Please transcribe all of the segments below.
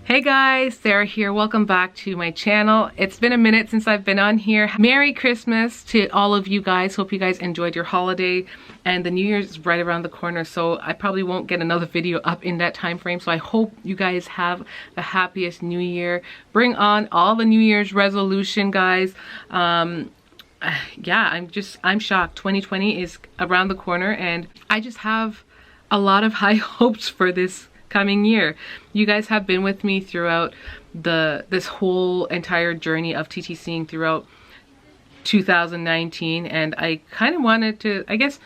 Hey guys, Sarah here. Welcome back to my channel. It's been a minute since I've been on here. Merry Christmas to all of you guys. Hope you guys enjoyed your holiday, and the New Year's is right around the corner, so I probably won't get another video up in that time frame. So I hope you guys have the happiest New Year. Bring on all the New Year's resolution, guys. Yeah, I'm shocked. 2020 is around the corner, and I just have a lot of high hopes for this coming year. You guys have been with me throughout this whole entire journey of TTCing throughout 2019, and I kind of wanted to, I guess,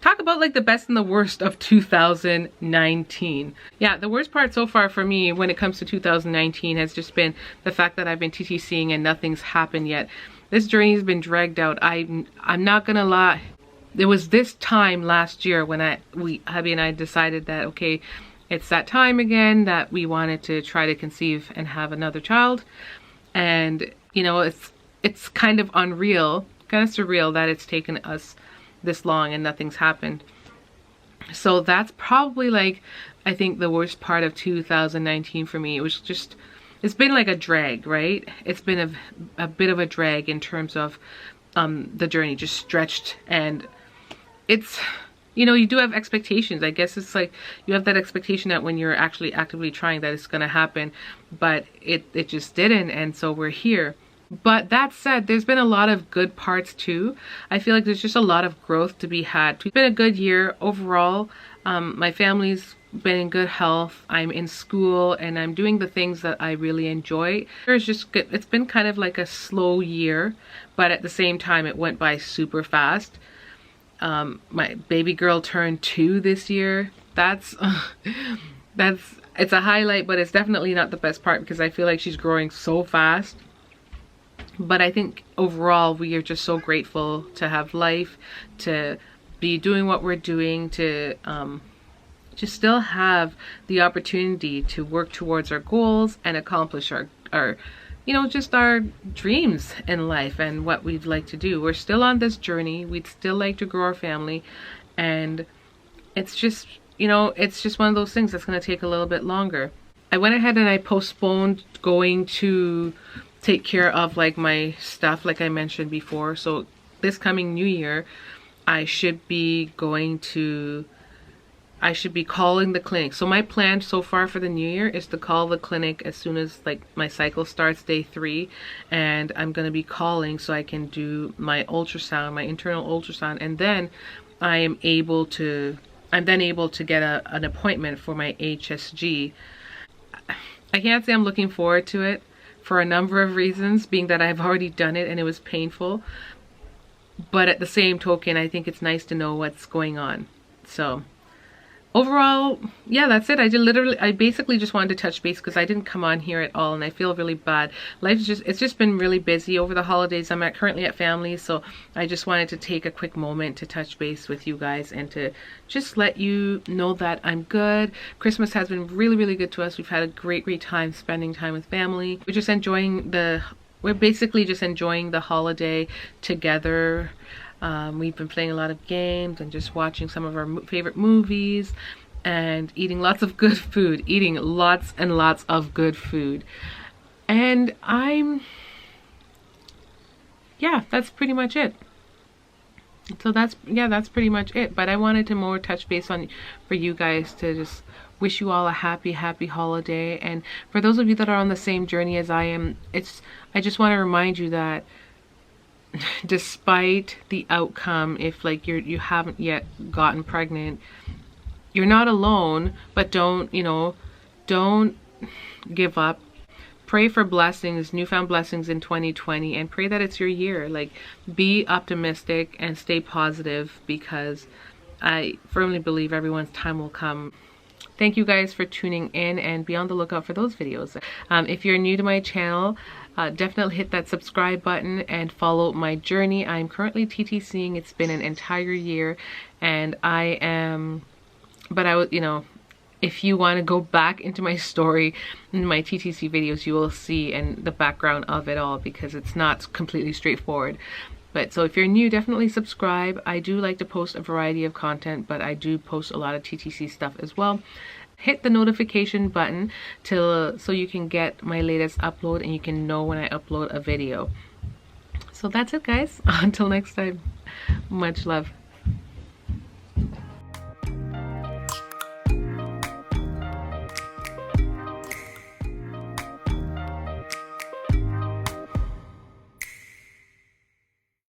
talk about like the best and the worst of 2019. Yeah, the worst part so far for me when it comes to 2019 has just been the fact that I've been TTCing and nothing's happened yet. This journey has been dragged out. I'm not gonna lie. There was this time last year when hubby and I decided that, okay, it's that time again that we wanted to try to conceive and have another child. And, you know, it's kind of unreal, kind of surreal that it's taken us this long and nothing's happened. So that's probably like, I think the worst part of 2019 for me. It was just, it's been like a drag, right? It's been a bit of a drag in terms of the journey, just stretched, and it's, you know, you do have expectations. I guess it's like you have that expectation that when you're actually actively trying that it's gonna happen, but it just didn't, and so we're here. But that said, there's been a lot of good parts too. I feel like there's just a lot of growth to be had. It's been a good year overall. My family's been in good health. I'm in school and I'm doing the things that I really enjoy. It's been kind of like a slow year, but at the same time it went by super fast. My baby girl turned 2 this year. It's a highlight, but it's definitely not the best part because I feel like she's growing so fast. But I think overall we are just so grateful to have life, to be doing what we're doing, to just still have the opportunity to work towards our goals and accomplish our you know, just our dreams in life and what we'd like to do. We're still on this journey. We'd still like to grow our family, and it's just, you know, it's just one of those things that's going to take a little bit longer. I went ahead and I postponed going to take care of like my stuff, like I mentioned before. So this coming new year, I should be calling the clinic. So my plan so far for the new year is to call the clinic as soon as like my cycle starts, day 3, and I'm going to be calling so I can do my ultrasound, my internal ultrasound, and then I'm then able to get an appointment for my HSG. I can't say I'm looking forward to it for a number of reasons, being that I've already done it and it was painful, but at the same token I think it's nice to know what's going on. So overall, yeah, that's it. I basically just wanted to touch base because I didn't come on here at all and I feel really bad. It's just been really busy over the holidays. I'm currently at family, so I just wanted to take a quick moment to touch base with you guys and to just let you know that I'm good. Christmas has been really, really good to us. We've had a great time spending time with family. We're basically just enjoying the holiday together. We've been playing a lot of games and just watching some of our favorite movies and eating lots of good food, eating lots and lots of good food. And yeah, that's pretty much it. So that's pretty much it. But I wanted to more touch base for you guys to just wish you all a happy holiday. And for those of you that are on the same journey as I am, I just want to remind you that despite the outcome, if like you haven't yet gotten pregnant, you're not alone. But don't give up. Pray for blessings, newfound blessings in 2020, and pray that it's your year. Like, be optimistic and stay positive, because I firmly believe everyone's time will come. Thank you guys for tuning in, and be on the lookout for those videos. If you're new to my channel, definitely hit that subscribe button and follow my journey. I'm currently TTCing. It's been an entire year, and you know, if you want to go back into my story in my TTC videos, you will see in the background of it all, because it's not completely straightforward. But so if you're new, definitely subscribe. I do like to post a variety of content, but I do post a lot of TTC stuff as well. hit the notification button so you can get my latest upload and you can know when I upload a video. So that's it, guys. Until next time, much love.